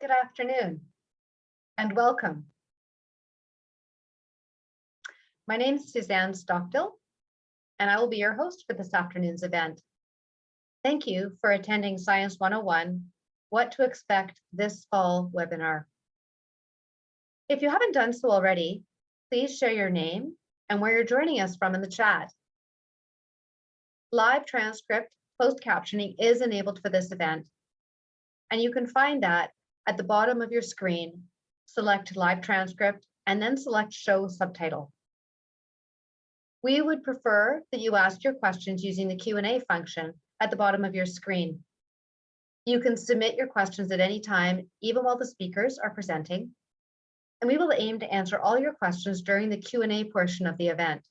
Good afternoon and welcome. My name is Suzanne Stockdill and I will be your host for this afternoon's event. Thank you for attending Science 101, What to Expect this Fall webinar. If you haven't done so already, please share your name and where you're joining us from in the chat. Live transcript, closed captioning is enabled for this event, and you can find that at the bottom of your screen. Select live transcript and then select show subtitle. We would prefer that you ask your questions using the Q&A function at the bottom of your screen. You can submit your questions at any time, even while the speakers are presenting, and we will aim to answer all your questions during the Q&A portion of the event.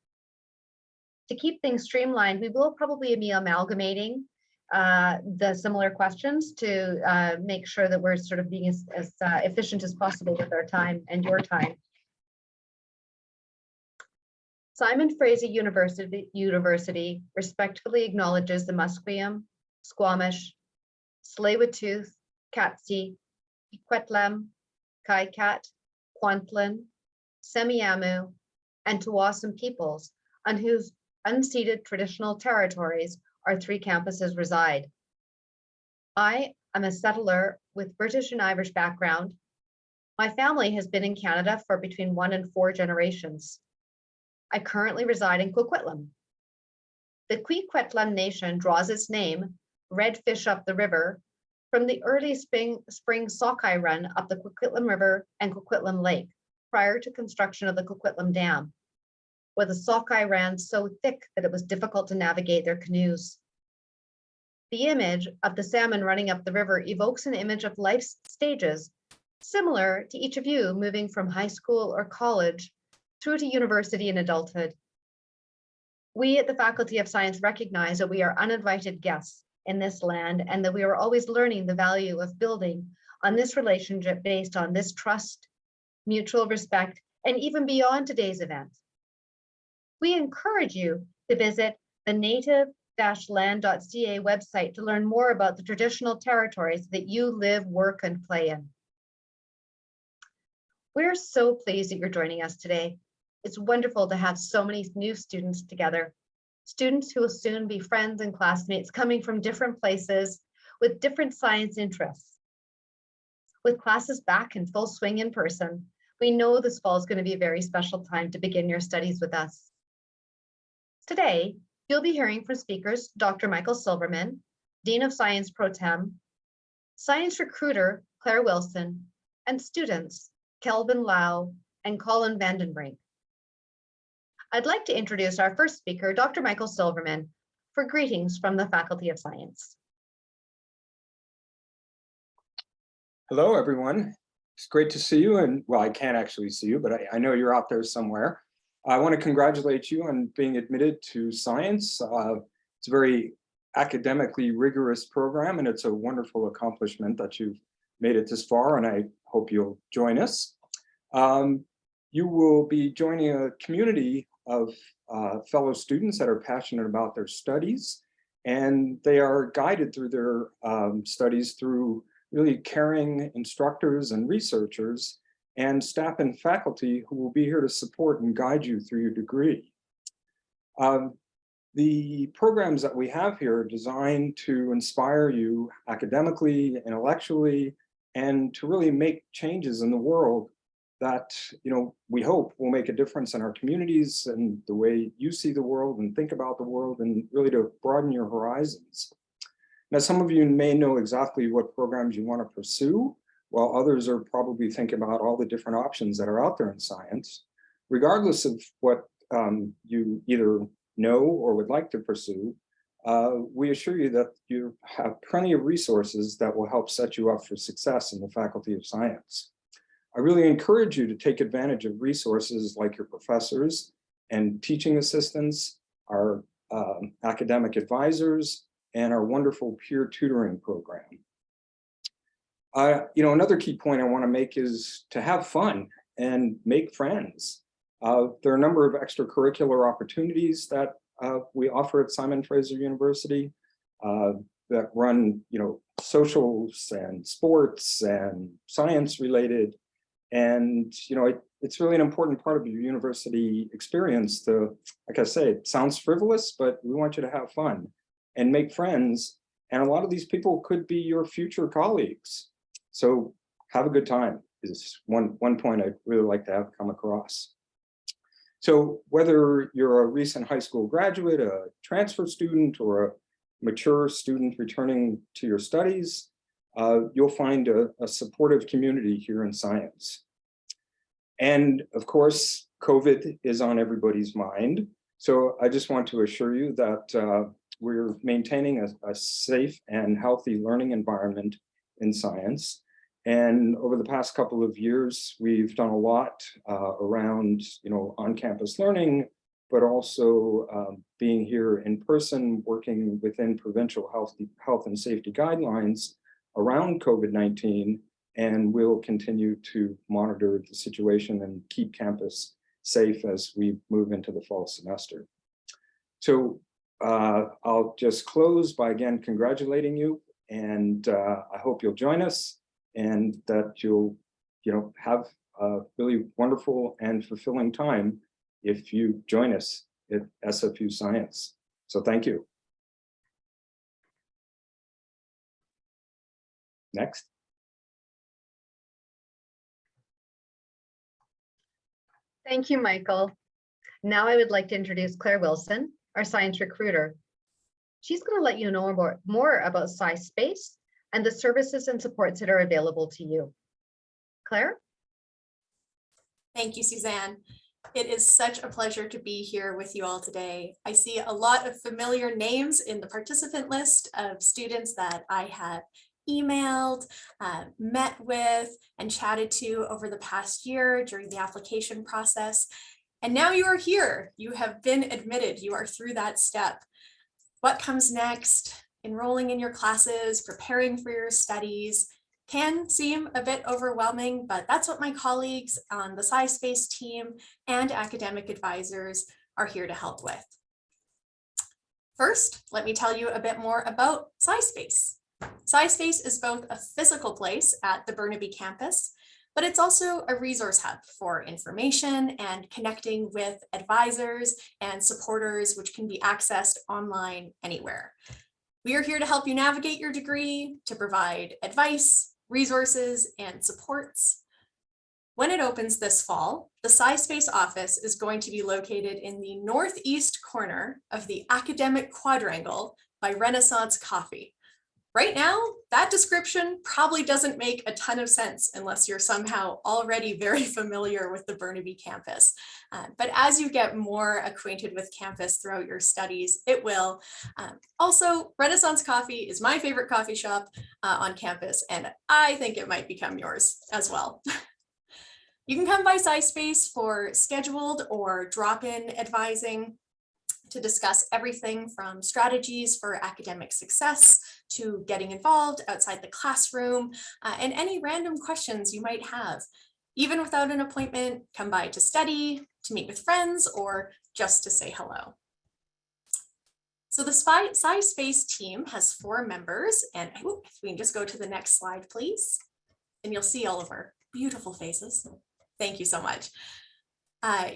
To keep things streamlined, we will probably be amalgamating the similar questions to make sure that we're sort of being as efficient as possible with our time and your time. Simon Fraser University respectfully acknowledges the Musqueam, Squamish, Tsleil-Waututh, Katzie, Coquitlam, Kaikat, Kwantlen, Semiahmoo, and Tsawwassen peoples on whose unceded traditional territories our three campuses reside. I am a settler with British and Irish background. My family has been in Canada for between 1 and 4 generations. I currently reside in Coquitlam. The Coquitlam Nation draws its name, red fish up the river, from the early spring sockeye run up the Coquitlam River and Coquitlam Lake prior to construction of the Coquitlam Dam, where the sockeye ran so thick that it was difficult to navigate their canoes. The image of the salmon running up the river evokes an image of life's stages, similar to each of you moving from high school or college through to university and adulthood. We at the Faculty of Science recognize that we are uninvited guests in this land and that we are always learning the value of building on this relationship based on this trust, mutual respect, and even beyond today's event. We encourage you to visit the native-land.ca website to learn more about the traditional territories that you live, work, and play in. We're so pleased that you're joining us today. It's wonderful to have so many new students together, students who will soon be friends and classmates coming from different places with different science interests. With classes back in full swing in person, we know this fall is going to be a very special time to begin your studies with us. Today, you'll be hearing from speakers Dr. Michael Silverman, Dean of Science Pro Tem, Science Recruiter Claire Wilson, and students Kelvin Lau and Colin Vandenbrink. I'd like to introduce our first speaker, Dr. Michael Silverman, for greetings from the Faculty of Science. Hello, everyone. It's great to see you. And well, I can't actually see you, but I know you're out there somewhere. I want to congratulate you on being admitted to science. It's a very academically rigorous program, and it's a wonderful accomplishment that you've made it this far, and I hope you'll join us. You will be joining a community of fellow students that are passionate about their studies, and they are guided through their studies through really caring instructors and researchers and staff and faculty who will be here to support and guide you through your degree. The programs that we have here are designed to inspire you academically, intellectually, and to really make changes in the world that, we hope will make a difference in our communities and the way you see the world and think about the world, and really to broaden your horizons. Now, some of you may know exactly what programs you want to pursue, while others are probably thinking about all the different options that are out there in science. Regardless of what you either know or would like to pursue, we assure you that you have plenty of resources that will help set you up for success in the Faculty of Science. I really encourage you to take advantage of resources like your professors and teaching assistants, our academic advisors, and our wonderful peer tutoring program. Another key point I want to make is to have fun and make friends. There are a number of extracurricular opportunities that we offer at Simon Fraser University. that run, socials and sports and science related. And, it's really an important part of your university experience to, like I say, it sounds frivolous, but we want you to have fun and make friends. And a lot of these people could be your future colleagues. So have a good time is one point I'd really like to have come across. So whether you're a recent high school graduate, a transfer student, or a mature student returning to your studies, you'll find a supportive community here in science. And of course, COVID is on everybody's mind. So I just want to assure you that we're maintaining a safe and healthy learning environment in science. And over the past couple of years, we've done a lot around, on-campus learning, but also being here in person, working within provincial health and safety guidelines around COVID-19. And we'll continue to monitor the situation and keep campus safe as we move into the fall semester. So I'll just close by again congratulating you, and I hope you'll join us and that you'll have a really wonderful and fulfilling time if you join us at SFU Science. So thank you. Next. Thank you, Michael. Now I would like to introduce Claire Wilson, our science recruiter. She's going to let you know more about Sci-Space and the services and supports that are available to you. Claire? Thank you, Suzanne. It is such a pleasure to be here with you all today. I see a lot of familiar names in the participant list of students that I have emailed, met with, and chatted to over the past year during the application process. And now you are here. You have been admitted. You are through that step. What comes next? Enrolling in your classes, preparing for your studies can seem a bit overwhelming, but that's what my colleagues on the Sci-Space team and academic advisors are here to help with. First, let me tell you a bit more about Sci-Space. Sci-Space is both a physical place at the Burnaby campus, but it's also a resource hub for information and connecting with advisors and supporters, which can be accessed online anywhere. We are here to help you navigate your degree, to provide advice, resources, and supports. When it opens this fall, the Sci-Space office is going to be located in the northeast corner of the academic quadrangle by Renaissance Coffee. Right now, that description probably doesn't make a ton of sense unless you're somehow already very familiar with the Burnaby campus. But as you get more acquainted with campus throughout your studies, it will. Also, Renaissance Coffee is my favorite coffee shop on campus, and I think it might become yours as well. You can come by Sci-Space for scheduled or drop-in advising to discuss everything from strategies for academic success to getting involved outside the classroom and any random questions you might have. Even without an appointment, come by to study, to meet with friends, or just to say hello. So the Sci-Space team has 4 members, and if we can just go to the next slide, please, and you'll see all of our beautiful faces. Thank you so much.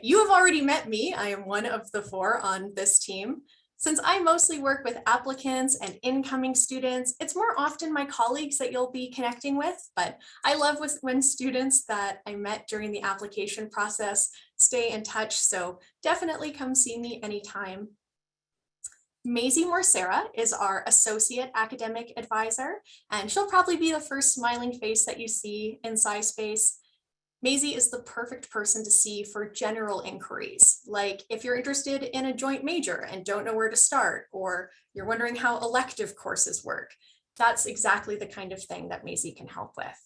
You have already met me. I am one of the 4 on this team. Since I mostly work with applicants and incoming students, it's more often my colleagues that you'll be connecting with, but I love when students that I met during the application process stay in touch, so definitely come see me anytime. Maisie Morcera is our associate academic advisor, and she'll probably be the first smiling face that you see in Sci-Space. Maisie is the perfect person to see for general inquiries, like if you're interested in a joint major and don't know where to start, or you're wondering how elective courses work. That's exactly the kind of thing that Maisie can help with.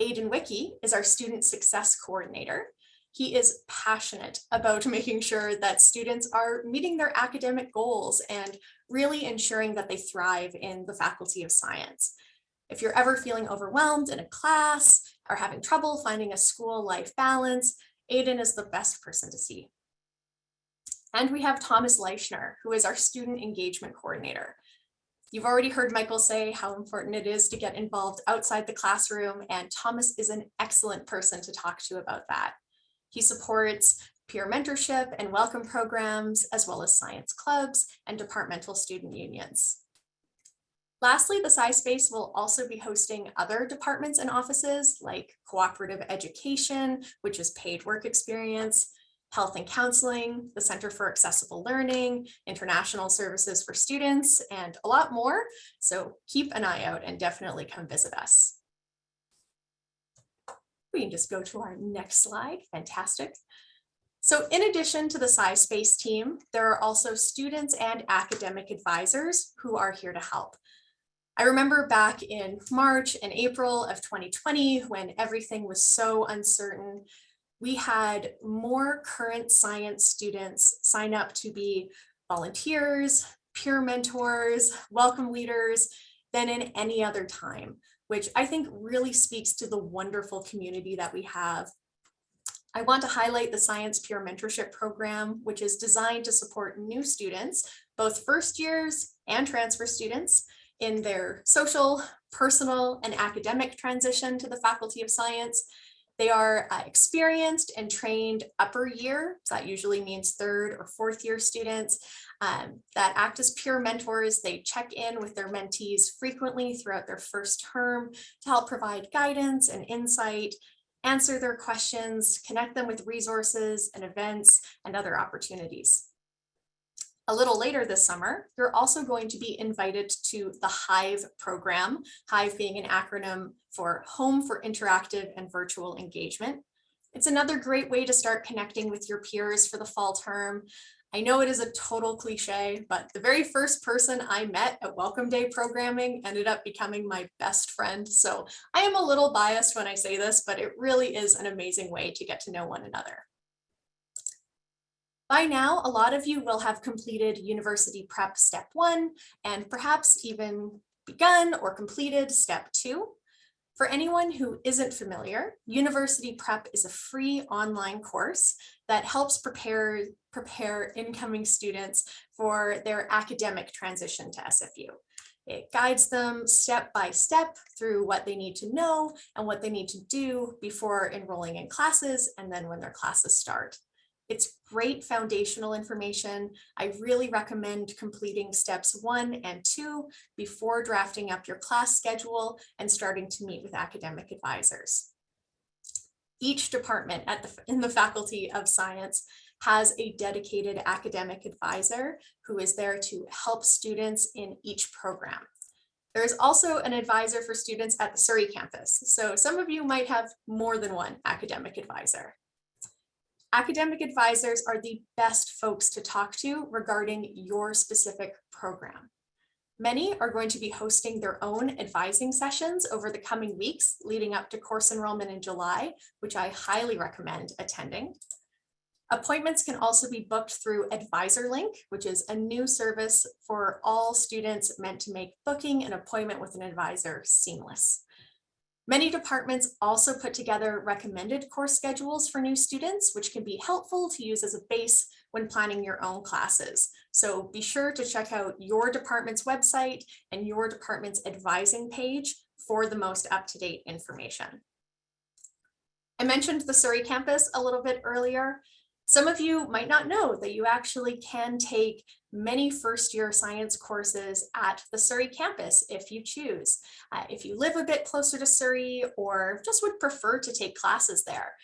Aidan Wicke is our student success coordinator. He is passionate about making sure that students are meeting their academic goals and really ensuring that they thrive in the Faculty of Science. If you're ever feeling overwhelmed in a class or having trouble finding a school-life balance, Aidan is the best person to see. And we have Thomas Leichner, who is our student engagement coordinator. You've already heard Michael say how important it is to get involved outside the classroom, and Thomas is an excellent person to talk to about that. He supports peer mentorship and welcome programs, as well as science clubs and departmental student unions. Lastly, the Sci-Space will also be hosting other departments and offices like cooperative education, which is paid work experience, health and counseling, the Center for Accessible Learning, international services for students, and a lot more. So keep an eye out and definitely come visit us. We can just go to our next slide. Fantastic. So in addition to the Sci-Space team, there are also students and academic advisors who are here to help. I remember back in March and April of 2020, when everything was so uncertain, we had more current science students sign up to be volunteers, peer mentors, welcome leaders than in any other time, which I think really speaks to the wonderful community that we have. I want to highlight the Science Peer Mentorship Program, which is designed to support new students, both first years and transfer students, in their social, personal, and academic transition to the Faculty of Science. They are experienced and trained upper year, so that usually means third or fourth year students that act as peer mentors. They check in with their mentees frequently throughout their first term to help provide guidance and insight, answer their questions, connect them with resources and events and other opportunities. A little later this summer, you're also going to be invited to the HIVE program, HIVE being an acronym for Home for Interactive and Virtual Engagement. It's another great way to start connecting with your peers for the fall term. I know it is a total cliche, but the very first person I met at Welcome Day programming ended up becoming my best friend. So I am a little biased when I say this, but it really is an amazing way to get to know one another. By now, a lot of you will have completed University Prep Step 1 and perhaps even begun or completed Step 2. For anyone who isn't familiar, University Prep is a free online course that helps prepare incoming students for their academic transition to SFU. It guides them step by step through what they need to know and what they need to do before enrolling in classes and then when their classes start. It's great foundational information. I really recommend completing steps 1 and 2 before drafting up your class schedule and starting to meet with academic advisors. Each department in the Faculty of Science has a dedicated academic advisor who is there to help students in each program. There is also an advisor for students at the Surrey campus, so some of you might have more than one academic advisor. Academic advisors are the best folks to talk to regarding your specific program. Many are going to be hosting their own advising sessions over the coming weeks leading up to course enrollment in July, which I highly recommend attending. Appointments can also be booked through AdvisorLink, which is a new service for all students meant to make booking an appointment with an advisor seamless. Many departments also put together recommended course schedules for new students, which can be helpful to use as a base when planning your own classes. So be sure to check out your department's website and your department's advising page for the most up-to-date information. I mentioned the Surrey campus a little bit earlier. Some of you might not know that you actually can take many first-year science courses at the Surrey campus if you choose. If you live a bit closer to Surrey or just would prefer to take classes there,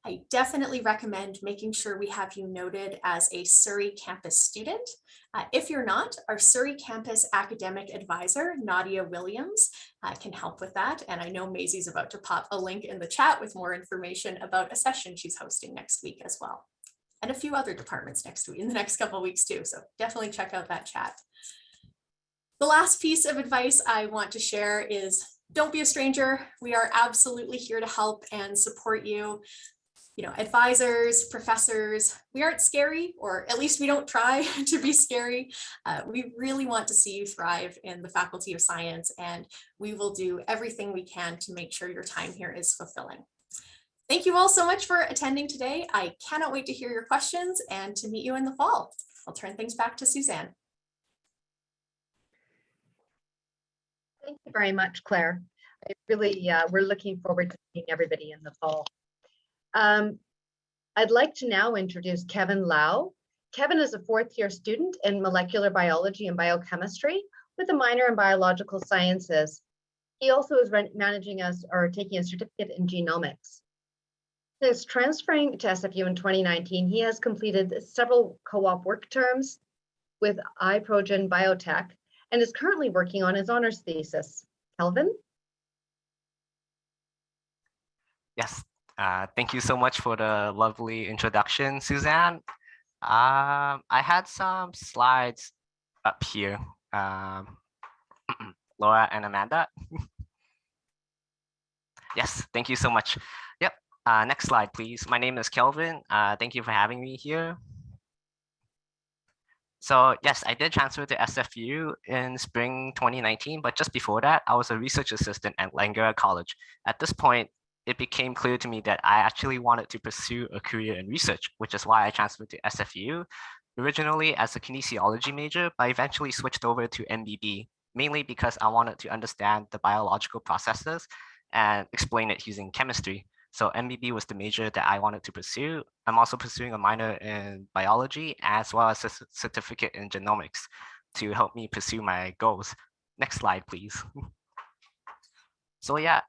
I definitely recommend making sure we have you noted as a Surrey campus student. If you're not, our Surrey campus academic advisor, Nadia Williams, can help with that. And I know Maisie's about to pop a link in the chat with more information about a session she's hosting next week as well. And a few other departments next week, in the next couple of weeks too. So definitely check out that chat. The last piece of advice I want to share is don't be a stranger. We are absolutely here to help and support you. You know, advisors, professors, we aren't scary, or at least we don't try to be scary. We really want to see you thrive in the Faculty of Science, and we will do everything we can to make sure your time here is fulfilling. Thank you all so much for attending today. I cannot wait to hear your questions and to meet you in the fall. I'll turn things back to Suzanne. Thank you very much, Claire. I really, we're looking forward to seeing everybody in the fall. I'd like to now introduce Kevin Lau. Kevin is a fourth-year student in molecular biology and biochemistry with a minor in biological sciences. He also is managing us or taking a certificate in genomics. Since transferring to SFU in 2019, he has completed several co-op work terms with iProgen Biotech and is currently working on his honors thesis. Kelvin? Yes, thank you so much for the lovely introduction, Suzanne. I had some slides up here. Laura and Amanda. Yes, thank you so much. Yep, next slide, please. My name is Kelvin. Thank you for having me here. So yes, I did transfer to SFU in spring 2019, but just before that, I was a research assistant at Langara College. At this point, it became clear to me that I actually wanted to pursue a career in research, which is why I transferred to SFU, originally as a kinesiology major, but eventually switched over to MBB, mainly because I wanted to understand the biological processes and explain it using chemistry. So MBB was the major that I wanted to pursue. I'm also pursuing a minor in biology as well as a certificate in genomics to help me pursue my goals. Next slide, please. So yeah,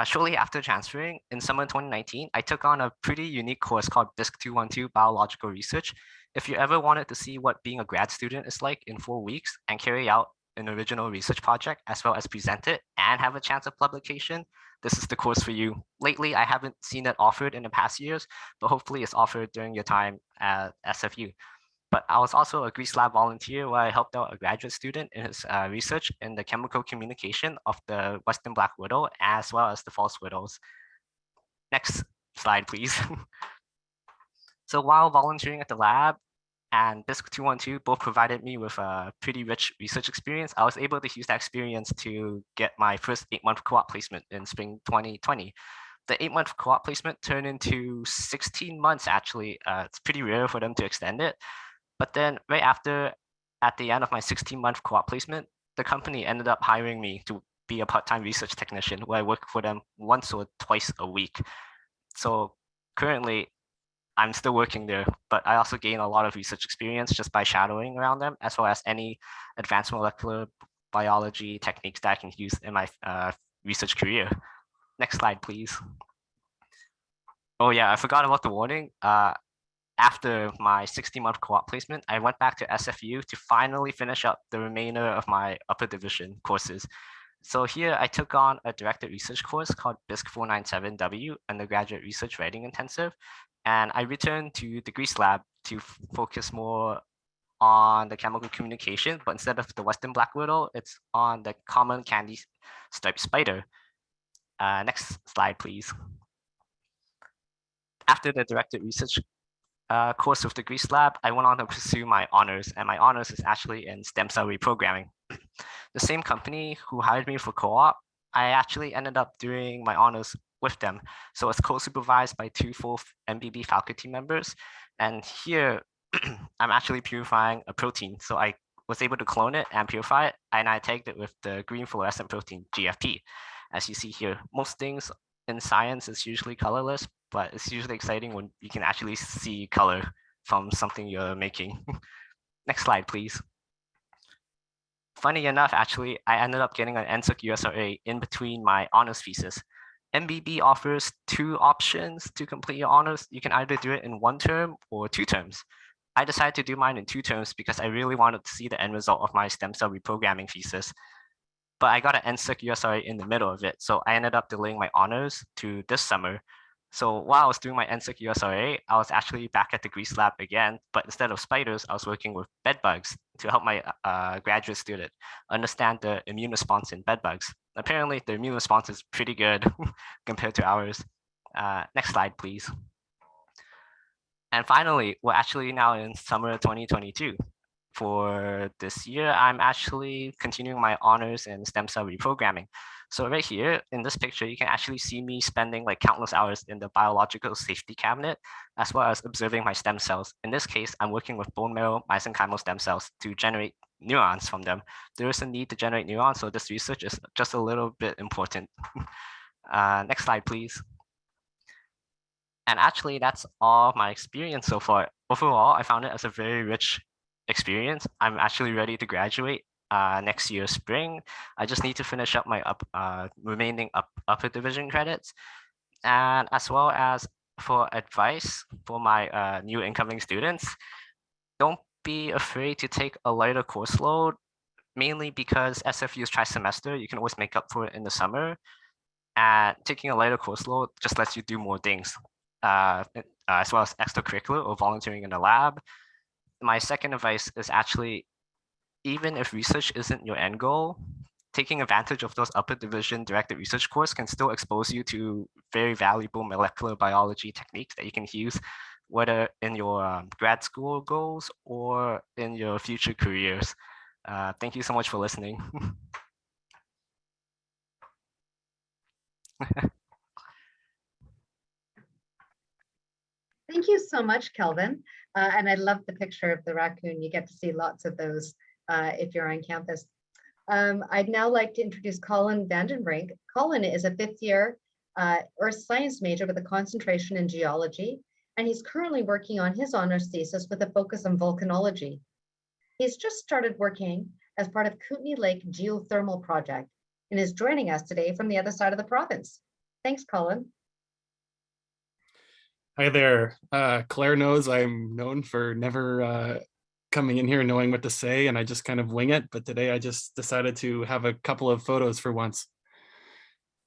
shortly after transferring in summer 2019, I took on a pretty unique course called BISC 212 Biological Research. If you ever wanted to see what being a grad student is like in 4 weeks and carry out an original research project as well as present it and have a chance of publication, this is the course for you. Lately, I haven't seen it offered in the past years, but hopefully it's offered during your time at SFU. But I was also a Grease Lab volunteer where I helped out a graduate student in his research in the chemical communication of the Western black widow as well as the false widows. Next slide, please. So while volunteering at the lab and BISC 212 both provided me with a pretty rich research experience, I was able to use that experience to get my first 8-month co-op placement in spring 2020. The 8-month co-op placement turned into 16 months actually. It's pretty rare for them to extend it. But then right after, at the end of my 16-month co-op placement, the company ended up hiring me to be a part-time research technician where I work for them once or twice a week. So currently, I'm still working there, but I also gain a lot of research experience just by shadowing around them, as well as any advanced molecular biology techniques that I can use in my research career. Next slide, please. Oh yeah, I forgot about the warning. After my 60-month co-op placement, I went back to SFU to finally finish up the remainder of my upper division courses. So here I took on a directed research course called BISC 497W, Undergraduate Research Writing Intensive. And I returned to the Grease Lab to focus more on the chemical communication, but instead of the Western black widow, it's on the common candy striped spider. Next slide, please. After the directed research course with the Grease Lab, I went on to pursue my honors, and my honors is actually in stem cell reprogramming. The same company who hired me for co-op, I actually ended up doing my honors with them. So it's co-supervised by 2 full MBB faculty members. And here, I'm actually purifying a protein. So I was able to clone it and purify it, and I tagged it with the green fluorescent protein, GFP. As you see here, most things in science is usually colorless, but it's usually exciting when you can actually see color from something you're making. Next slide, please. Funny enough, actually, I ended up getting an NSERC USRA in between my honors thesis. MBB offers 2 options to complete your honors. You can either do it in 1 term or 2 terms. I decided to do mine in 2 terms because I really wanted to see the end result of my stem cell reprogramming thesis. But I got an NSERC USRA in the middle of it, so I ended up delaying my honors to this summer. So while I was doing my NSERC USRA, I was actually back at the Grease Lab again, but instead of spiders, I was working with bed bugs to help my graduate student understand the immune response in bed bugs. Apparently, the immune response is pretty good compared to ours. Next slide, please. And finally, we're actually now in summer 2022. For this year, I'm actually continuing my honors in stem cell reprogramming. So right here in this picture, you can actually see me spending like countless hours in the biological safety cabinet, as well as observing my stem cells. In this case, I'm working with bone marrow mesenchymal stem cells to generate neurons from them. There is a need to generate neurons, so this research is just a little bit important. Next slide, please. And actually, that's all my experience so far. Overall, I found it as a very rich experience. I'm actually ready to graduate next year spring. I just need to finish up my remaining upper division credits, and as well as for advice for my new incoming students, don't be afraid to take a lighter course load, mainly because SFU's tri-semester, you can always make up for it in the summer, and taking a lighter course load just lets you do more things, as well as extracurricular or volunteering in the lab. My second advice is actually, even if research isn't your end goal, taking advantage of those upper division directed research course can still expose you to very valuable molecular biology techniques that you can use, whether in your grad school goals or in your future careers. Thank you so much for listening. Thank you so much, Kelvin. And I love the picture of the raccoon. You get to see lots of those if you're on campus. I'd now like to introduce Colin Vandenbrink. Colin is a fifth year earth science major with a concentration in geology, and he's currently working on his honors thesis with a focus on volcanology. He's just started working as part of Kootenay Lake Geothermal Project and is joining us today from the other side of the province. Thanks, Colin. Hi there. Claire knows I'm known for never coming in here knowing what to say, and I just kind of wing it. But today I just decided to have a couple of photos for once.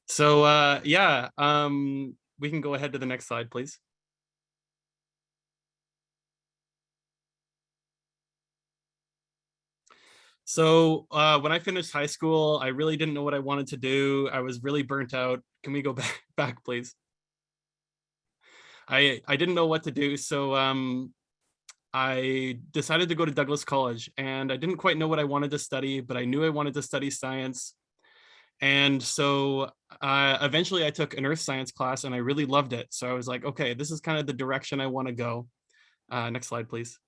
So yeah, we can go ahead to the next slide, please. So when I finished high school, I really didn't know what I wanted to do. I was really burnt out. Can we go back, please? I didn't know what to do, so I decided to go to Douglas College, and I didn't quite know what I wanted to study, but I knew I wanted to study science. And so eventually I took an earth science class and I really loved it. So I was like, okay, this is kind of the direction I want to go. Next slide, please.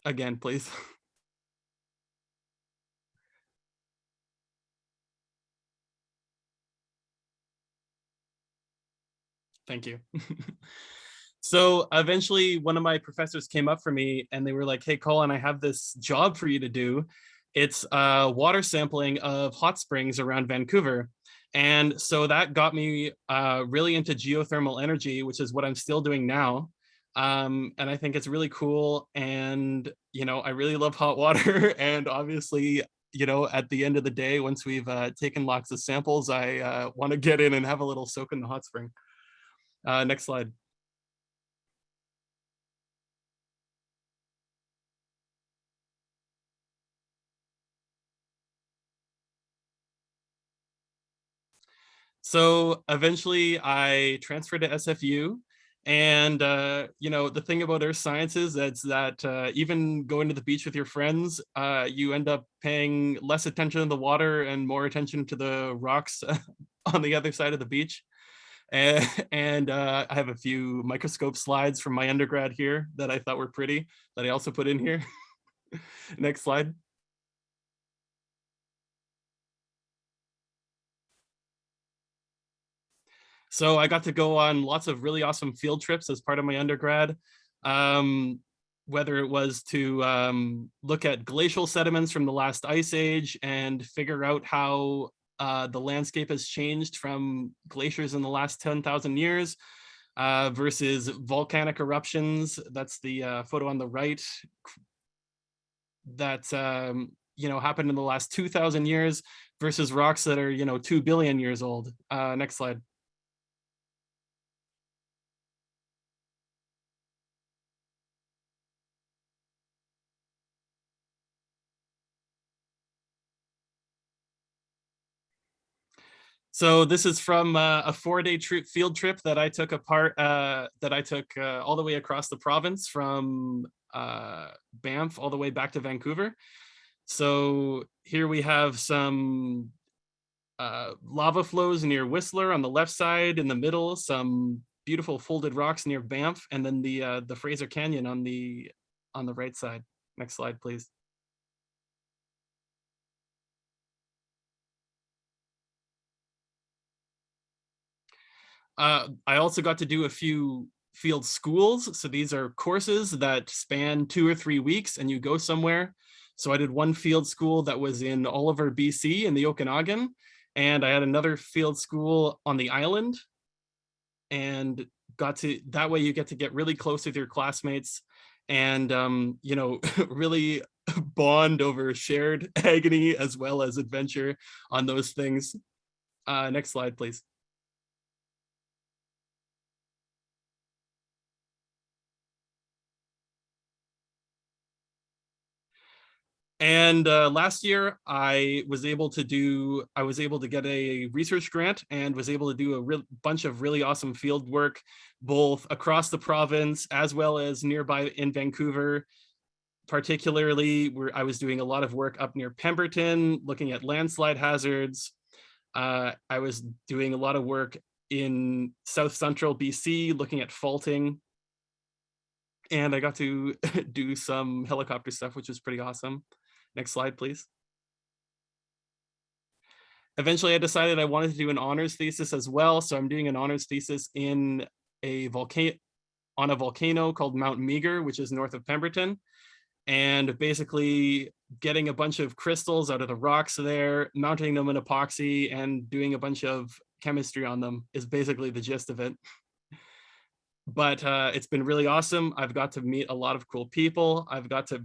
Again, please. Thank you. So eventually one of my professors came up for me and they were like, hey, Colin, I have this job for you to do. It's water sampling of hot springs around Vancouver. And so that got me really into geothermal energy, which is what I'm still doing now. And I think it's really cool. And, you know, I really love hot water. And obviously, you know, at the end of the day, once we've taken lots of samples, I want to get in and have a little soak in the hot spring. Next slide. So eventually I transferred to SFU, and you know, the thing about earth sciences is that even going to the beach with your friends, you end up paying less attention to the water and more attention to the rocks on the other side of the beach. And I have a few microscope slides from my undergrad here that I thought were pretty that I also put in here. Next slide. So I got to go on lots of really awesome field trips as part of my undergrad, whether it was to look at glacial sediments from the last ice age and figure out how the landscape has changed from glaciers in the last 10,000 years versus volcanic eruptions. That's the photo on the right. That you know, happened in the last 2,000 years versus rocks that are, you know, 2 billion years old. Next slide. So this is from a 4-day field trip that I took all the way across the province from Banff all the way back to Vancouver. So here we have some lava flows near Whistler on the left side. In the middle, some beautiful folded rocks near Banff, and then the Fraser Canyon on the right side. Next slide, please. I also got to do a few field schools. So these are courses that span 2 or 3 weeks and you go somewhere. So I did one field school that was in Oliver, BC in the Okanagan. And I had another field school on the island, and that way you get to get really close with your classmates and, really bond over shared agony as well as adventure on those things. Next slide, please. And last year I was able to get a research grant and was able to do a bunch of really awesome field work, both across the province as well as nearby in Vancouver. Particularly where I was doing a lot of work up near Pemberton, looking at landslide hazards. I was doing a lot of work in South Central BC, looking at faulting. And I got to do some helicopter stuff, which was pretty awesome. Next slide, please. Eventually, I decided I wanted to do an honors thesis as well. So I'm doing an honors thesis in on a volcano called Mount Meager, which is north of Pemberton. And basically getting a bunch of crystals out of the rocks there, mounting them in epoxy, and doing a bunch of chemistry on them is basically the gist of it. But it's been really awesome. I've got to meet a lot of cool people. I've got to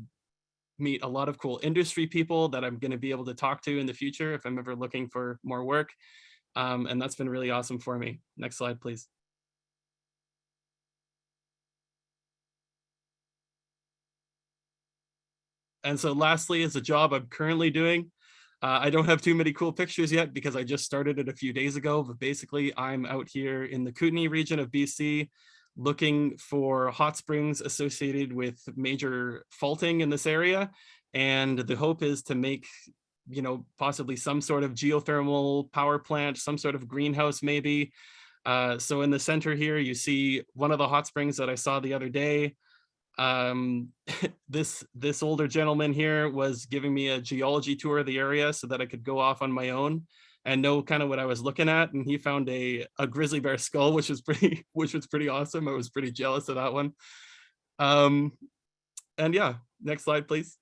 meet a lot of cool industry people that I'm going to be able to talk to in the future if I'm ever looking for more work. And that's been really awesome for me. Next slide, please. And so lastly is a job I'm currently doing. I don't have too many cool pictures yet because I just started it a few days ago, but basically I'm out here in the Kootenay region of BC looking for hot springs associated with major faulting in this area. And the hope is to make, possibly some sort of geothermal power plant, some sort of greenhouse maybe. So in the center here, you see one of the hot springs that I saw the other day. This older gentleman here was giving me a geology tour of the area so that I could go off on my own and know kind of what I was looking at. And he found a grizzly bear skull, which was pretty awesome. I was pretty jealous of that one. And yeah, next slide, please.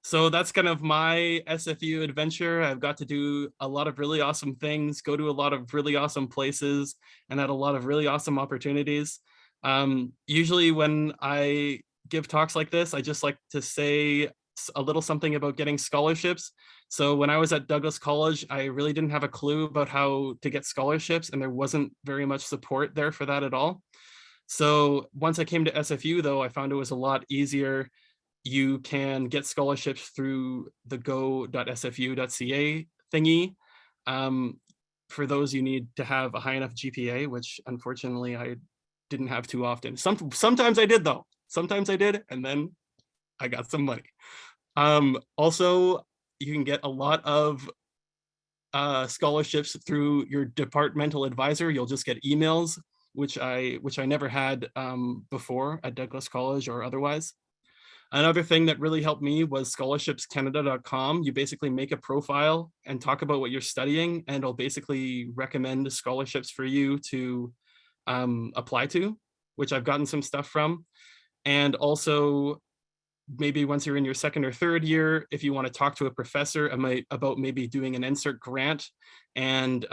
So that's kind of my SFU adventure. I've got to do a lot of really awesome things, go to a lot of really awesome places, and had a lot of really awesome opportunities. Usually when I give talks like this, I just like to say a little something about getting scholarships. So when I was at Douglas College, I really didn't have a clue about how to get scholarships, and there wasn't very much support there for that at all. So once I came to SFU, though, I found it was a lot easier. You can get scholarships through the go.sfu.ca thingy. For those, you need to have a high enough GPA, which unfortunately I didn't have too often. Sometimes I did, though. Sometimes I did, and then I got some money. Also, you can get a lot of scholarships through your departmental advisor. You'll just get emails, which I never had before at Douglas College or otherwise. Another thing that really helped me was scholarshipscanada.com. You basically make a profile and talk about what you're studying, and it'll basically recommend scholarships for you to apply to, which I've gotten some stuff from. And also, maybe once you're in your second or third year, if you want to talk to a professor about maybe doing an NSERC grant and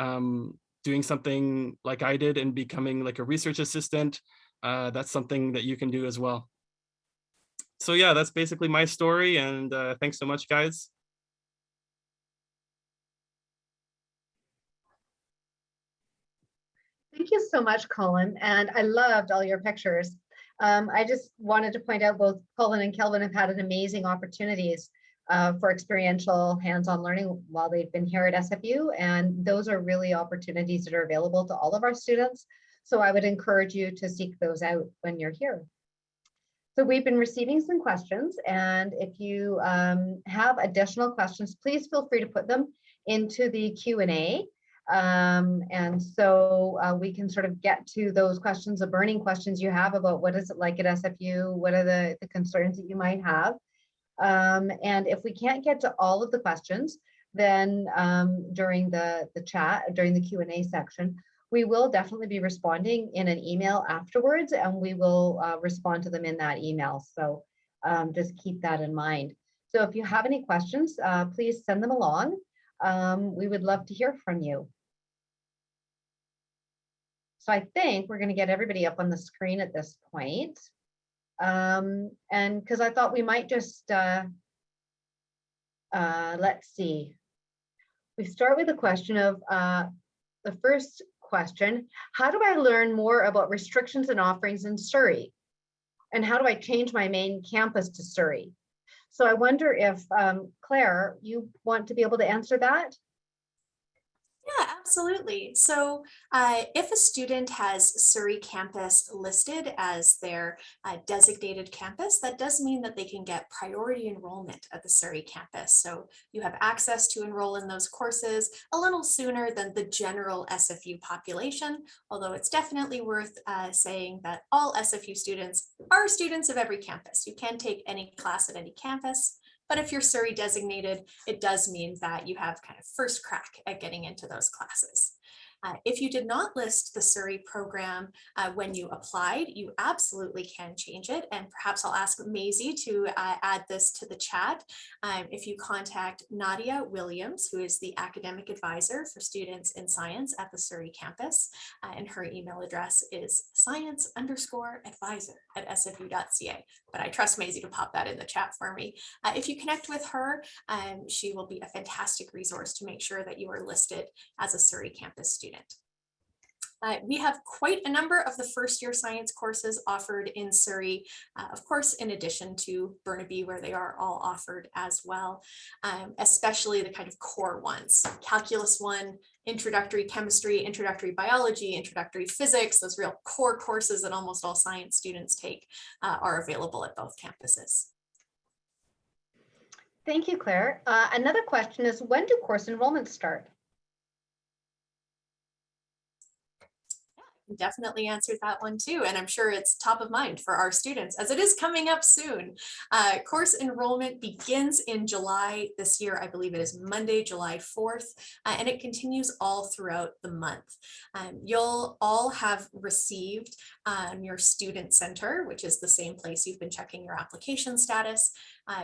doing something like I did and becoming like a research assistant, that's something that you can do as well. So yeah, that's basically my story, and thanks so much, guys. Thank you so much, Colin. And I loved all your pictures. I just wanted to point out both Colin and Kelvin have had an amazing opportunities for experiential hands-on learning while they've been here at SFU. And those are really opportunities that are available to all of our students. So I would encourage you to seek those out when you're here. So we've been receiving some questions, and if you have additional questions, please feel free to put them into the Q&A. And so we can sort of get to those questions, the burning questions you have about what is it like at SFU, what are the concerns that you might have. And if we can't get to all of the questions, then during the chat, during the Q&A section, we will definitely be responding in an email afterwards, and we will respond to them in that email. So just keep that in mind. So if you have any questions, please send them along. We would love to hear from you. So I think we're going to get everybody up on the screen at this point. And because I thought we might just, let's see. We start with a question of the first question: how do I learn more about restrictions and offerings in Surrey? And how do I change my main campus to Surrey? So I wonder if, Claire, you want to be able to answer that? Yeah, absolutely. So if a student has Surrey campus listed as their designated campus, that does mean that they can get priority enrollment at the Surrey campus. So you have access to enroll in those courses a little sooner than the general SFU population, although it's definitely worth saying that all SFU students are students of every campus. You can take any class at any campus. But if you're Surrey designated, it does mean that you have kind of first crack at getting into those classes. If you did not list the Surrey program when you applied, you absolutely can change it. And perhaps I'll ask Maisie to add this to the chat. If you contact Nadia Williams, who is the academic advisor for students in science at the Surrey campus, and her email address is science_advisor@sfu.ca. But I trust Maisie to pop that in the chat for me. If you connect with her, she will be a fantastic resource to make sure that you are listed as a Surrey campus student. We have quite a number of the first year science courses offered in Surrey, of course, in addition to Burnaby, where they are all offered as well, especially the kind of core ones. Calculus 1, introductory chemistry, introductory biology, introductory physics, those real core courses that almost all science students take are available at both campuses. Thank you, Claire. Another question is, when do course enrollments start? Definitely answered that one too, and I'm sure it's top of mind for our students as it is coming up soon. Course enrollment begins in July this year. I believe it is Monday, July 4th, and it continues all throughout the month. You'll all have received your student center, which is the same place you've been checking your application status,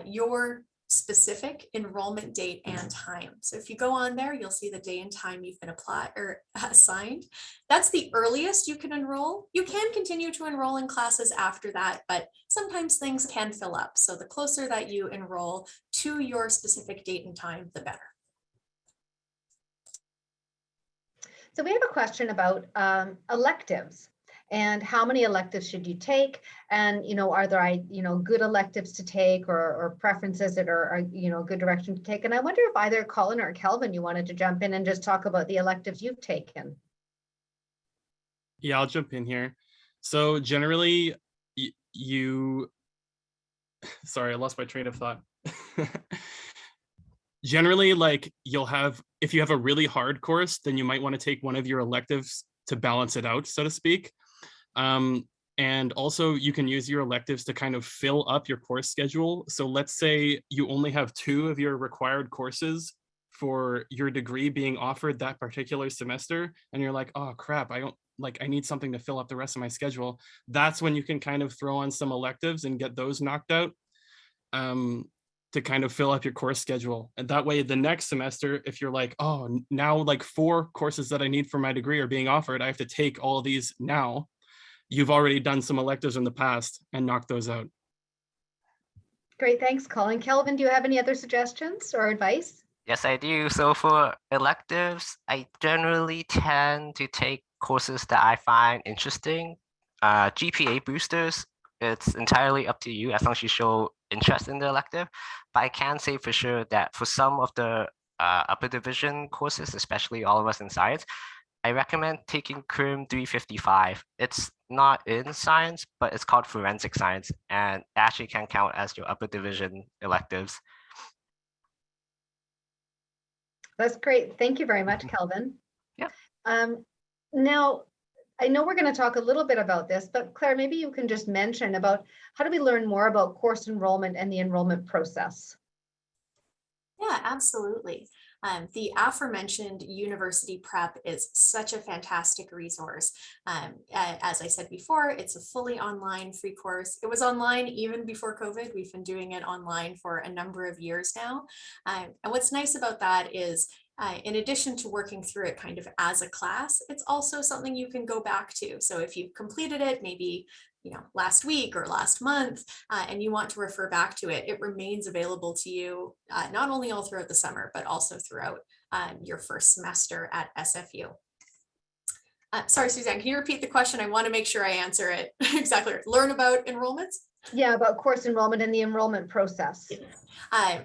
your specific enrollment date and time. So if you go on there, you'll see the day and time you've been assigned. That's the earliest you can enroll. You can continue to enroll in classes after that, but sometimes things can fill up. So the closer that you enroll to your specific date and time, the better. So we have a question about electives. And how many electives should you take? And, are there, good electives to take or preferences that are, good direction to take? And I wonder if either Colin or Kelvin, you wanted to jump in and just talk about the electives you've taken. Yeah, I'll jump in here. So generally, sorry, I lost my train of thought. Generally, like if you have a really hard course, then you might want to take one of your electives to balance it out, so to speak. And also you can use your electives to kind of fill up your course schedule. So let's say you only have 2 of your required courses for your degree being offered that particular semester, and you're like, oh crap, I need something to fill up the rest of my schedule. That's when you can kind of throw on some electives and get those knocked out to kind of fill up your course schedule. And that way the next semester, if you're like, oh, now like 4 courses that I need for my degree are being offered, I have to take all of these now. You've already done some electives in the past and knocked those out. Great, thanks, Colin. Kelvin, do you have any other suggestions or advice? Yes, I do. So for electives, I generally tend to take courses that I find interesting. GPA boosters, it's entirely up to you as long as you show interest in the elective. But I can say for sure that for some of the upper division courses, especially all of us in science, I recommend taking Crim 355. It's not in science, but it's called forensic science, and actually can count as your upper division electives. That's great. Thank you very much, Kelvin. Yeah. Now, I know we're going to talk a little bit about this, but Claire, maybe you can just mention about how do we learn more about course enrollment and the enrollment process? Yeah, absolutely. The aforementioned university prep is such a fantastic resource. As I said before, it's a fully online free course. It was online even before COVID. We've been doing it online for a number of years now. And what's nice about that is in addition to working through it kind of as a class, it's also something you can go back to. So if you've completed it, maybe last week or last month, and you want to refer back to it, it remains available to you not only all throughout the summer, but also throughout your first semester at SFU. Sorry, Suzanne, can you repeat the question? I want to make sure I answer it exactly. Learn about enrollments? Yeah, about course enrollment and the enrollment process.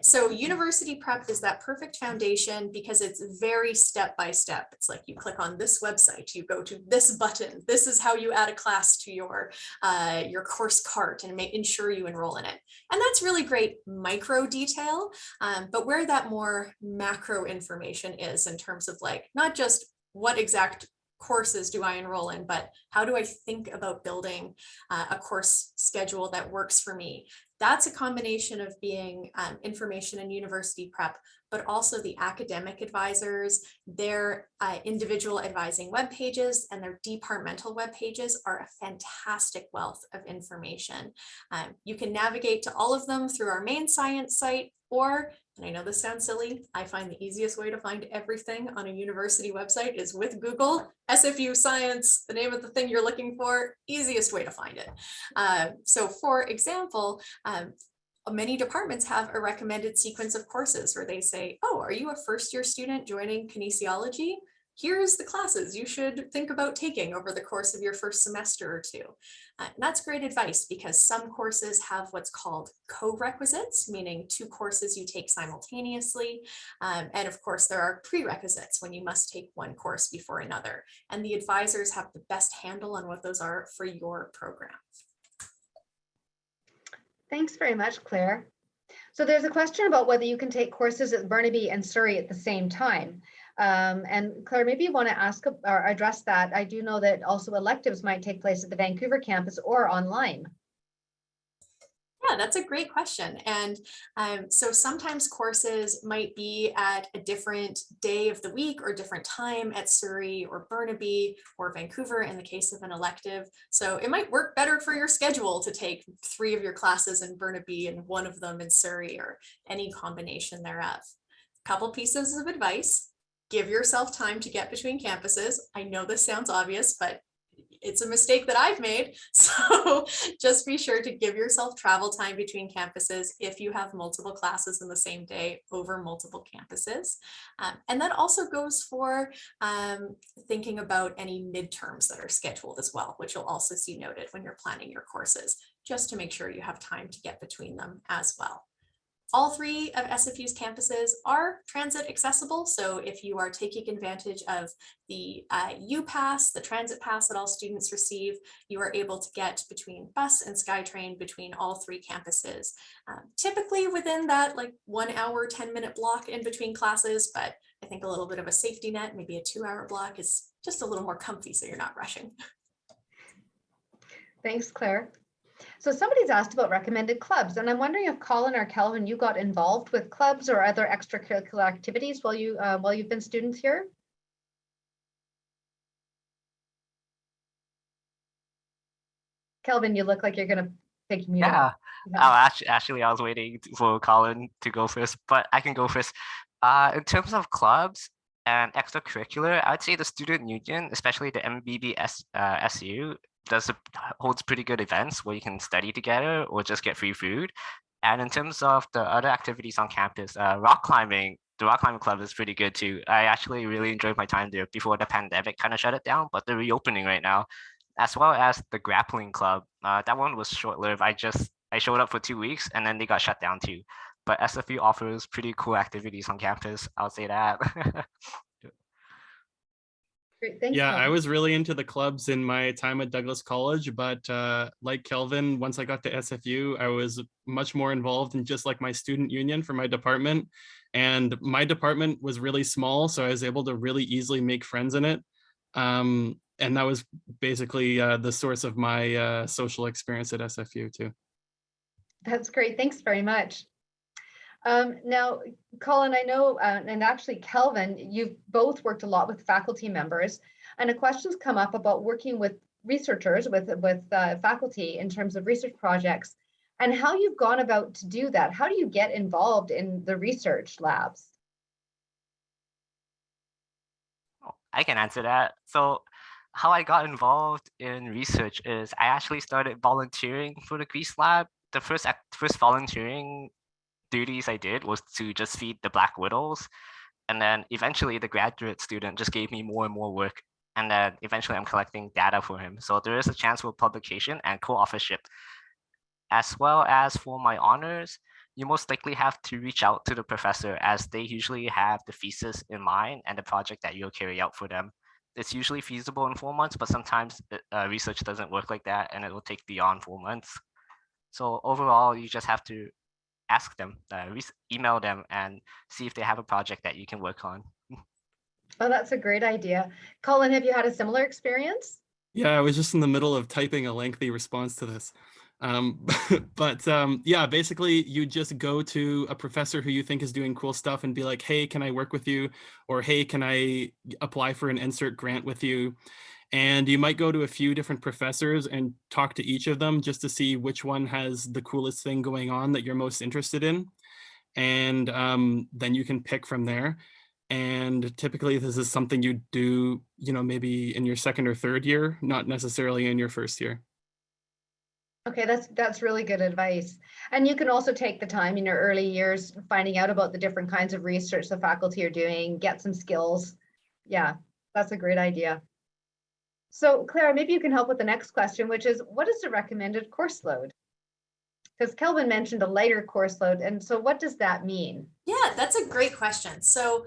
So university prep is that perfect foundation because it's very step-by-step. It's like you click on this website, you go to this button. This is how you add a class to your course cart and ensure you enroll in it. And that's really great micro detail, but where that more macro information is in terms of like, not just what exact courses do I enroll in, but how do I think about building a course schedule that works for me? That's a combination of being information and university prep, but also the academic advisors, their individual advising web pages and their departmental web pages are a fantastic wealth of information. You can navigate to all of them through our main science site, or, and I know this sounds silly, I find the easiest way to find everything on a university website is with Google, SFU Science, the name of the thing you're looking for, easiest way to find it. So for example, many departments have a recommended sequence of courses where they say, oh, are you a first year student joining kinesiology? Here's the classes you should think about taking over the course of your first semester or two. And that's great advice because some courses have what's called co-requisites, meaning 2 courses you take simultaneously. And of course, there are prerequisites when you must take one course before another. And the advisors have the best handle on what those are for your program. Thanks very much, Claire. So there's a question about whether you can take courses at Burnaby and Surrey at the same time. And Claire, maybe you want to ask or address that. I do know that also electives might take place at the Vancouver campus or online. Yeah, that's a great question. And so sometimes courses might be at a different day of the week or different time at Surrey or Burnaby or Vancouver in the case of an elective. So it might work better for your schedule to take 3 of your classes in Burnaby and 1 of them in Surrey or any combination thereof. Couple pieces of advice. Give yourself time to get between campuses. I know this sounds obvious, but it's a mistake that I've made. So just be sure to give yourself travel time between campuses if you have multiple classes in the same day over multiple campuses. And that also goes for thinking about any midterms that are scheduled as well, which you'll also see noted when you're planning your courses, just to make sure you have time to get between them as well. All 3 of SFU's campuses are transit accessible. So if you are taking advantage of the U-Pass, the transit pass that all students receive, you are able to get between bus and SkyTrain between all 3 campuses. Typically within that like 1 hour, 10-minute block in between classes, but I think a little bit of a safety net, maybe a 2-hour block is just a little more comfy so you're not rushing. Thanks, Claire. So somebody's asked about recommended clubs, and I'm wondering if Colin or Kelvin, you got involved with clubs or other extracurricular activities while you've been students here? Kelvin, you look like you're gonna take mute. Yeah. Actually, I was waiting for Colin to go first, but I can go first. In terms of clubs and extracurricular, I'd say the student union, especially the MBBS SU, holds pretty good events where you can study together or just get free food. And in terms of the other activities on campus, rock climbing, the rock climbing club is pretty good too. I actually really enjoyed my time there before the pandemic kind of shut it down, but they're reopening right now, as well as the grappling club. That one was short-lived. I showed up for 2 weeks and then they got shut down too. But SFU offers pretty cool activities on campus, I'll say that. Great, thanks, Yeah, I Kelvin. was really into the clubs in my time at Douglas College, but like Kelvin, once I got to SFU, I was much more involved in just like my student union for my department. And my department was really small, so I was able to really easily make friends in it. And that was basically the source of my social experience at SFU too. That's great. Thanks very much. Now, Colin, I know, and actually Kelvin, you've both worked a lot with faculty members, and a question's come up about working with researchers, with faculty in terms of research projects, and how you've gone about to do that. How do you get involved in the research labs? I can answer that. So how I got involved in research is I actually started volunteering for the Grease Lab. The first volunteering duties I did was to just feed the black widows. And then eventually the graduate student just gave me more and more work. And then eventually I'm collecting data for him. So there is a chance for publication and co-authorship. As well as for my honors, you most likely have to reach out to the professor as they usually have the thesis in mind and the project that you'll carry out for them. It's usually feasible in 4 months, but sometimes research doesn't work like that and it will take beyond 4 months. So overall, you just have to ask them, email them and see if they have a project that you can work on. Oh, that's a great idea. Colin, have you had a similar experience? Yeah, I was just in the middle of typing a lengthy response to this. Yeah, basically you just go to a professor who you think is doing cool stuff and be like, hey, can I work with you? Or hey, can I apply for an insert grant with you? And you might go to a few different professors and talk to each of them just to see which one has the coolest thing going on that you're most interested in. And then you can pick from there. And typically this is something you do, maybe in your second or third year, not necessarily in your first year. Okay, that's really good advice. And you can also take the time in your early years finding out about the different kinds of research the faculty are doing, get some skills. Yeah, that's a great idea. So Clara, maybe you can help with the next question, which is what is the recommended course load? Because Kelvin mentioned a lighter course load. And so what does that mean? Yeah, that's a great question. So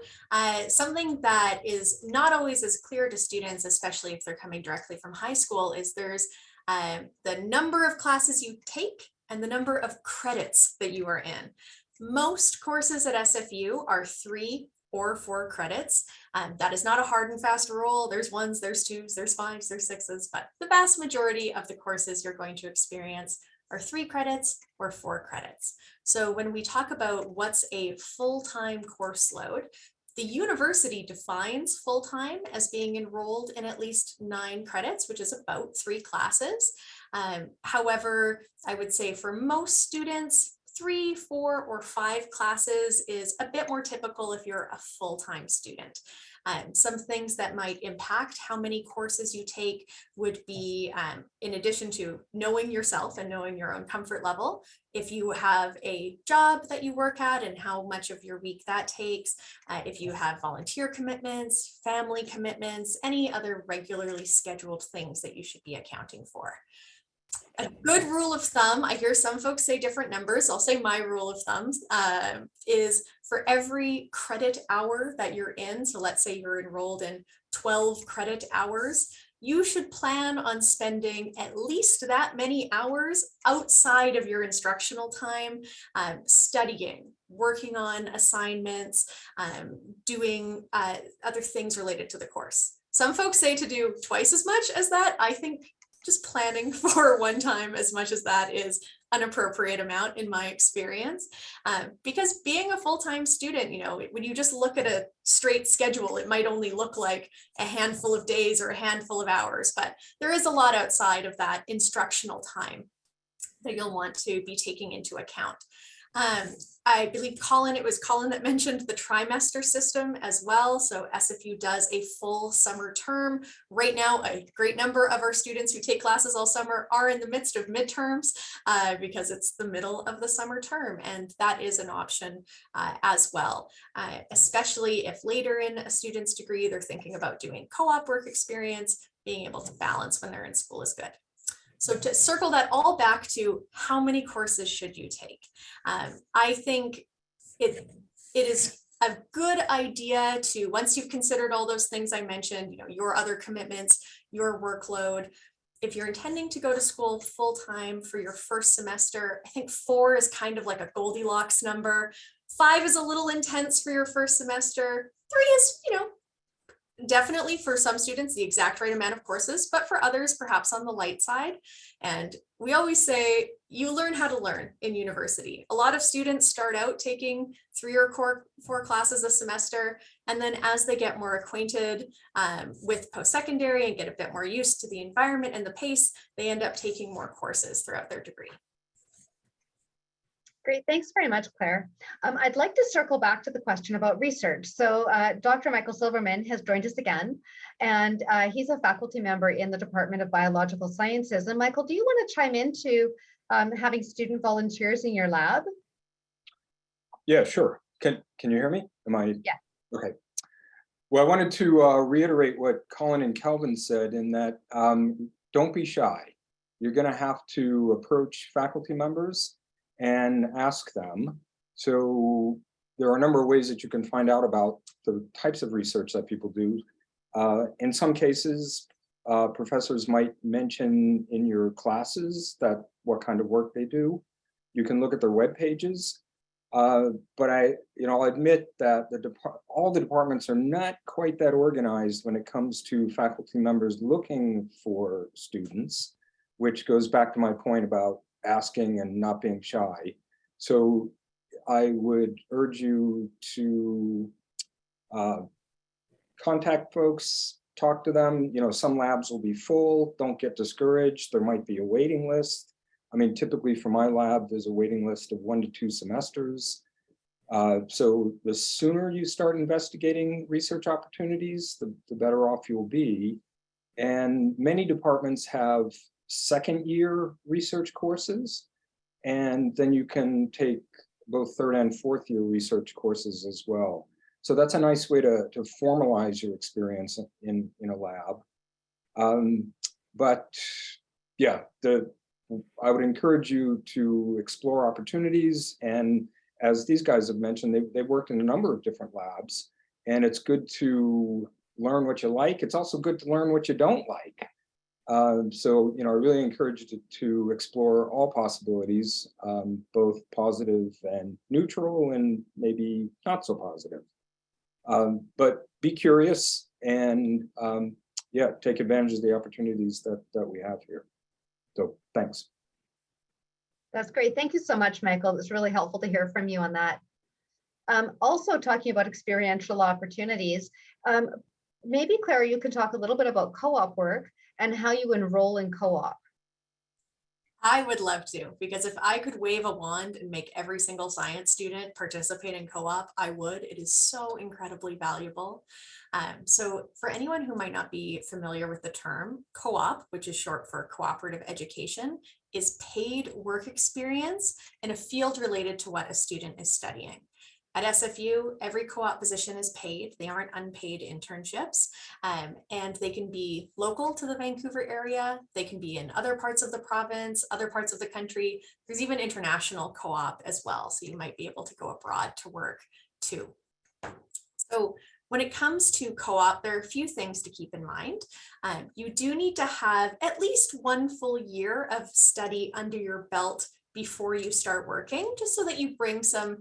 something that is not always as clear to students, especially if they're coming directly from high school, is there's the number of classes you take and the number of credits that you are in. Most courses at SFU are 3 or 4 credits. That is not a hard and fast rule. There's 1s, there's 2s, there's 5s, there's 6s, but the vast majority of the courses you're going to experience are 3 credits or 4 credits. So when we talk about what's a full-time course load, the university defines full-time as being enrolled in at least 9 credits, which is about 3 classes. However, I would say for most students, 3, 4, or 5 classes is a bit more typical if you're a full-time student. Some things that might impact how many courses you take would be, in addition to knowing yourself and knowing your own comfort level, if you have a job that you work at and how much of your week that takes, if you have volunteer commitments, family commitments, any other regularly scheduled things that you should be accounting for. A good rule of thumb, I hear some folks say different numbers, I'll say my rule of thumb is for every credit hour that you're in, so let's say you're enrolled in 12 credit hours, you should plan on spending at least that many hours outside of your instructional time, studying, working on assignments, doing other things related to the course. Some folks say to do twice as much as that. I think just planning for one time as much as that is an appropriate amount in my experience, because being a full-time student, when you just look at a straight schedule, it might only look like a handful of days or a handful of hours, but there is a lot outside of that instructional time that you'll want to be taking into account. I believe it was Colin that mentioned the trimester system as well. So SFU does a full summer term. Right now, a great number of our students who take classes all summer are in the midst of midterms because it's the middle of the summer term. And that is an option as well, especially if later in a student's degree, they're thinking about doing co-op work experience, being able to balance when they're in school is good. So to circle that all back to how many courses should you take? I think it is a good idea to, once you've considered all those things I mentioned, your other commitments, your workload, if you're intending to go to school full time for your first semester, I think 4 is kind of like a Goldilocks number. 5 is a little intense for your first semester. 3 is, definitely for some students, the exact right amount of courses, but for others, perhaps on the light side. And we always say, you learn how to learn in university. A lot of students start out taking 3 or 4 classes a semester. And then as they get more acquainted with post-secondary and get a bit more used to the environment and the pace, they end up taking more courses throughout their degree. Great, thanks very much, Claire. I'd like to circle back to the question about research. So Dr. Michael Silverman has joined us again, and he's a faculty member in the Department of Biological Sciences. And Michael, do you want to chime into having student volunteers in your lab? Yeah, sure. Can you hear me? Am I? Yeah. Okay. Well, I wanted to reiterate what Colin and Kelvin said in that don't be shy. You're going to have to approach faculty members and ask them. So there are a number of ways that you can find out about the types of research that people do. In some cases, professors might mention in your classes that what kind of work they do. You can look at their web pages. But I'll admit that all the departments are not quite that organized when it comes to faculty members looking for students, which goes back to my point about asking and not being shy. So I would urge you to contact folks, talk to them. Some labs will be full. Don't get discouraged. There might be a waiting list. I mean, typically for my lab, there's a waiting list of 1 to 2 semesters. So the sooner you start investigating research opportunities, the better off you'll be. And many departments have second year research courses, and then you can take both 3rd and 4th year research courses as well. So that's a nice way to formalize your experience in a lab. But yeah, I would encourage you to explore opportunities. And as these guys have mentioned, they've worked in a number of different labs, and it's good to learn what you like. It's also good to learn what you don't like. So, I really encourage you to explore all possibilities, both positive and neutral, and maybe not so positive. But be curious and, yeah, take advantage of the opportunities that we have here. So thanks. That's great. Thank you so much, Michael. It's really helpful to hear from you on that. Also talking about experiential opportunities, maybe Claire, you can talk a little bit about co-op work and how you enroll in co-op. I would love to, because if I could wave a wand and make every single science student participate in co-op, I would. It is so incredibly valuable. So for anyone who might not be familiar with the term, co-op, which is short for cooperative education, is paid work experience in a field related to what a student is studying. At SFU, every co-op position is paid. They aren't unpaid internships, and they can be local to the Vancouver area. They can be in other parts of the province, other parts of the country. There's even international co-op as well. So you might be able to go abroad to work too. So when it comes to co-op, there are a few things to keep in mind. You do need to have at least 1 full year of study under your belt before you start working, just so that you bring some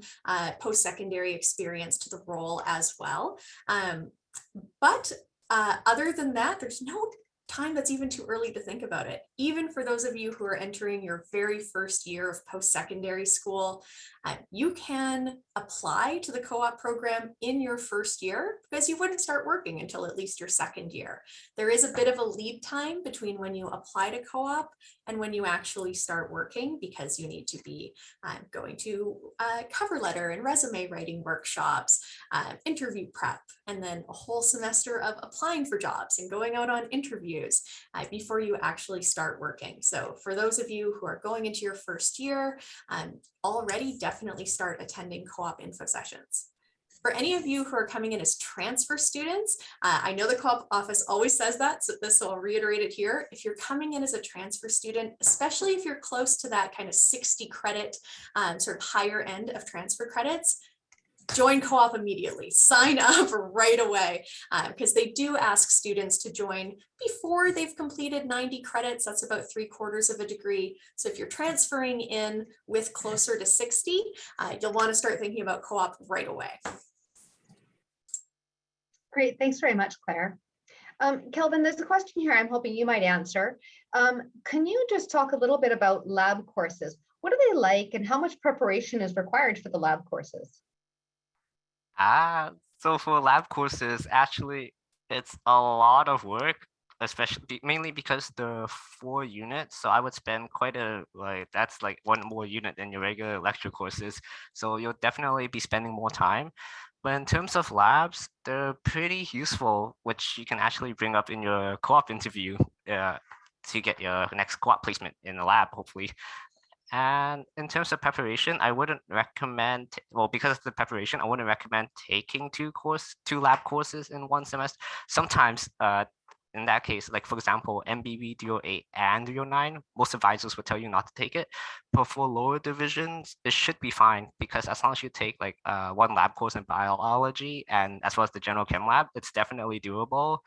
post-secondary experience to the role as well. But other than that, there's no time that's even too early to think about it. Even for those of you who are entering your very first year of post-secondary school, you can apply to the co-op program in your first year, because you wouldn't start working until at least your 2nd year. There is a bit of a lead time between when you apply to co-op and when you actually start working, because you need to be going to cover letter and resume writing workshops, interview prep, and then a whole semester of applying for jobs and going out on interviews before you actually start working. So for those of you who are going into your first year, already definitely start attending co-op info sessions. For any of you who are coming in as transfer students, I know the co-op office always says that, so this will reiterate it here. If you're coming in as a transfer student, especially if you're close to that kind of 60 credit sort of higher end of transfer credits, join co-op immediately, sign up right away, because they do ask students to join before they've completed 90 credits. That's about 3/4 of a degree. So if you're transferring in with closer to 60, you'll want to start thinking about co-op right away. Great, thanks very much, Claire. Kelvin, there's a question here I'm hoping you might answer. Can you just talk a little bit about lab courses? What are they like and how much preparation is required for the lab courses? So for lab courses, actually, it's a lot of work, especially mainly because the 4 units. So I would spend that's like 1 more unit than your regular lecture courses. So you'll definitely be spending more time. But in terms of labs, they're pretty useful, which you can actually bring up in your co-op interview to get your next co-op placement in the lab, hopefully. And in terms of preparation, I wouldn't recommend, well, because of the preparation, I wouldn't recommend taking 2 lab courses in 1 semester. Sometimes in that case, like for example, MBB 308 and 309, most advisors will tell you not to take it. But for lower divisions, it should be fine because as long as you take like 1 lab course in biology and as well as the general chem lab, it's definitely doable.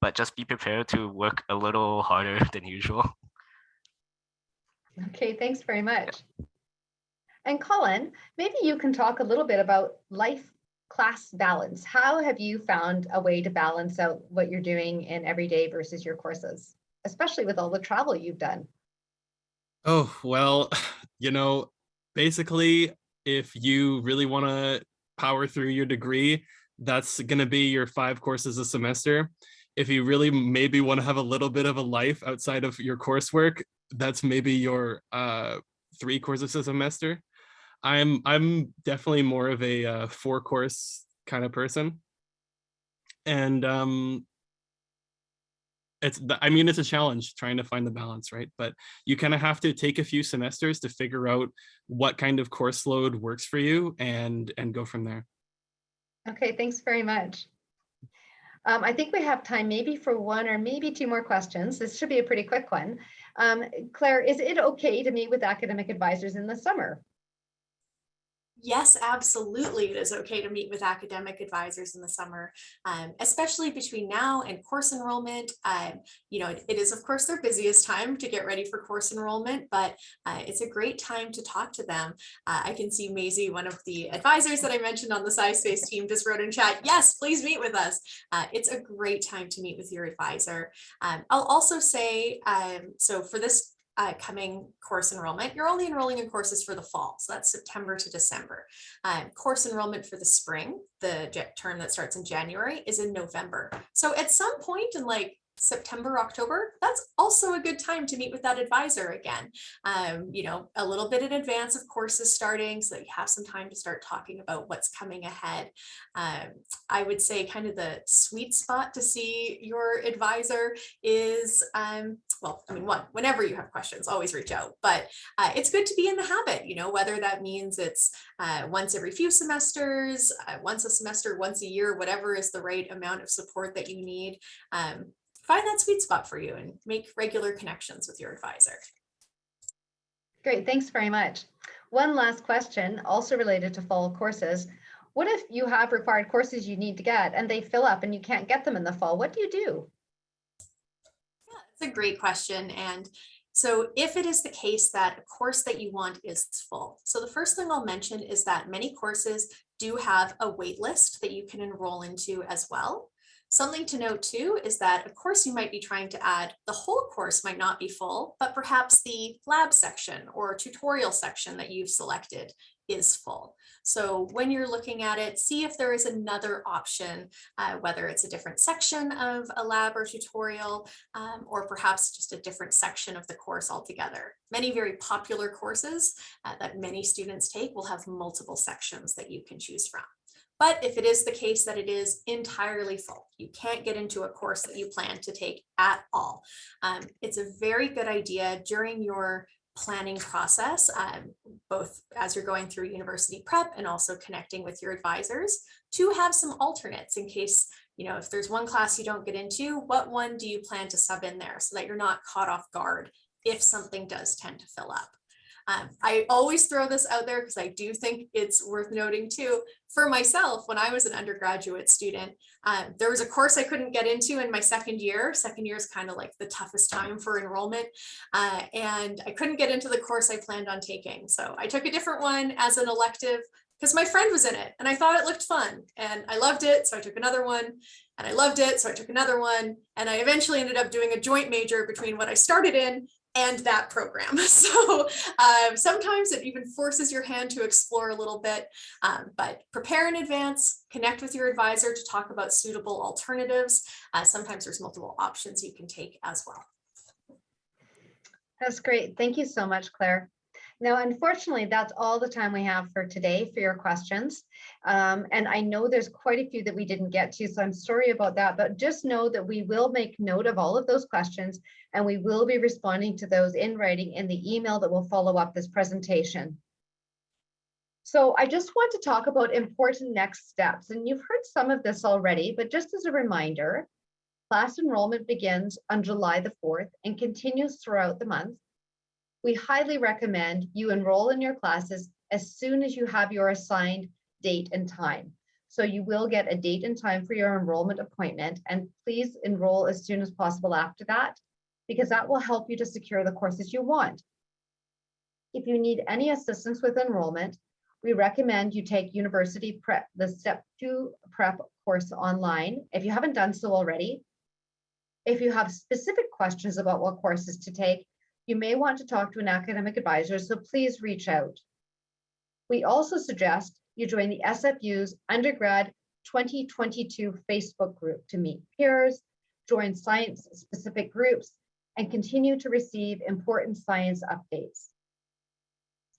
But just be prepared to work a little harder than usual. Okay, thanks very much. And Colin, maybe you can talk a little bit about life-class balance. How have you found a way to balance out what you're doing in every day versus your courses, especially with all the travel you've done? Oh, well, basically, if you really want to power through your degree, that's going to be your 5 courses a semester. If you really maybe want to have a little bit of a life outside of your coursework, that's maybe your 3 courses a semester. I'm definitely more of a 4 course kind of person, and it's a challenge trying to find the balance, right? But you kind of have to take a few semesters to figure out what kind of course load works for you and go from there. Okay, thanks very much. I think we have time maybe for 1 or maybe 2 more questions. This should be a pretty quick one. Claire, is it okay to meet with academic advisors in the summer? Yes, absolutely. It is okay to meet with academic advisors in the summer, especially between now and course enrollment. It is, of course, their busiest time to get ready for course enrollment, but it's a great time to talk to them. I can see Maisie, one of the advisors that I mentioned on the Sci-Space team, just wrote in chat, yes, please meet with us. It's a great time to meet with your advisor. I'll also say, so for this coming course enrollment, you're only enrolling in courses for the fall. So that's September to December. Course enrollment for the spring, the term that starts in January, is in November. So at some point in like September, October, that's also a good time to meet with that advisor again. A little bit in advance of courses starting so that you have some time to start talking about what's coming ahead. I would say kind of the sweet spot to see your advisor is, whenever you have questions, always reach out, but it's good to be in the habit, whether that means it's once every few semesters, once a semester, once a year, whatever is the right amount of support that you need. Find that sweet spot for you and make regular connections with your advisor. Great, thanks very much. One last question, also related to fall courses. What if you have required courses you need to get and they fill up and you can't get them in the fall? What do you do? Yeah, that's a great question. And so if it is the case that a course that you want is full, so the first thing I'll mention is that many courses do have a wait list that you can enroll into as well. Something to note too is that a course you might be trying to add, the whole course might not be full, but perhaps the lab section or tutorial section that you've selected is full. So when you're looking at it, see if there is another option, whether it's a different section of a lab or tutorial, or perhaps just a different section of the course altogether. Many very popular courses that many students take will have multiple sections that you can choose from. But if it is the case that it is entirely full, you can't get into a course that you plan to take at all, it's a very good idea during your planning process, both as you're going through university prep and also connecting with your advisors, to have some alternates in case, if there's one class you don't get into, what one do you plan to sub in there so that you're not caught off guard if something does tend to fill up. I always throw this out there because I do think it's worth noting too. For myself, when I was an undergraduate student, there was a course I couldn't get into in my second year. Second year is kind of like the toughest time for enrollment. And I couldn't get into the course I planned on taking. So I took a different one as an elective because my friend was in it and I thought it looked fun and I loved it. So I took another one and I loved it. So I took another one and I eventually ended up doing a joint major between what I started in and that program. So sometimes it even forces your hand to explore a little bit, but prepare in advance, connect with your advisor to talk about suitable alternatives. Sometimes there's multiple options you can take as well. That's great. Thank you so much, Claire. Now, unfortunately, that's all the time we have for today for your questions. And I know there's quite a few that we didn't get to, so I'm sorry about that, but just know that we will make note of all of those questions and we will be responding to those in writing in the email that will follow up this presentation. So I just want to talk about important next steps, and you've heard some of this already, but just as a reminder, class enrollment begins on July the 4th and continues throughout the month. We highly recommend you enroll in your classes as soon as you have your assigned date and time. So you will get a date and time for your enrollment appointment, and please enroll as soon as possible after that, because that will help you to secure the courses you want. If you need any assistance with enrollment, we recommend you take University Prep, the Step 2 Prep course online, if you haven't done so already. If you have specific questions about what courses to take, you may want to talk to an academic advisor, so please reach out. We also suggest you join the SFU's Undergrad 2022 Facebook group to meet peers, join science-specific groups, and continue to receive important science updates.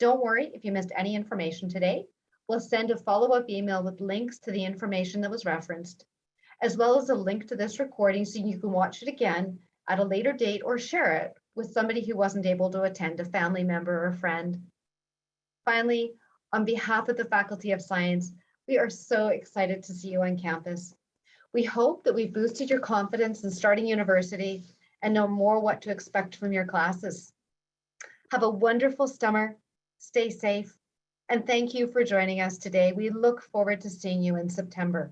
Don't worry if you missed any information today. We'll send a follow-up email with links to the information that was referenced, as well as a link to this recording so you can watch it again at a later date or share it with somebody who wasn't able to attend, a family member or friend. Finally, on behalf of the Faculty of Science, we are so excited to see you on campus. We hope that we've boosted your confidence in starting university and know more what to expect from your classes. Have a wonderful summer, stay safe, and thank you for joining us today. We look forward to seeing you in September.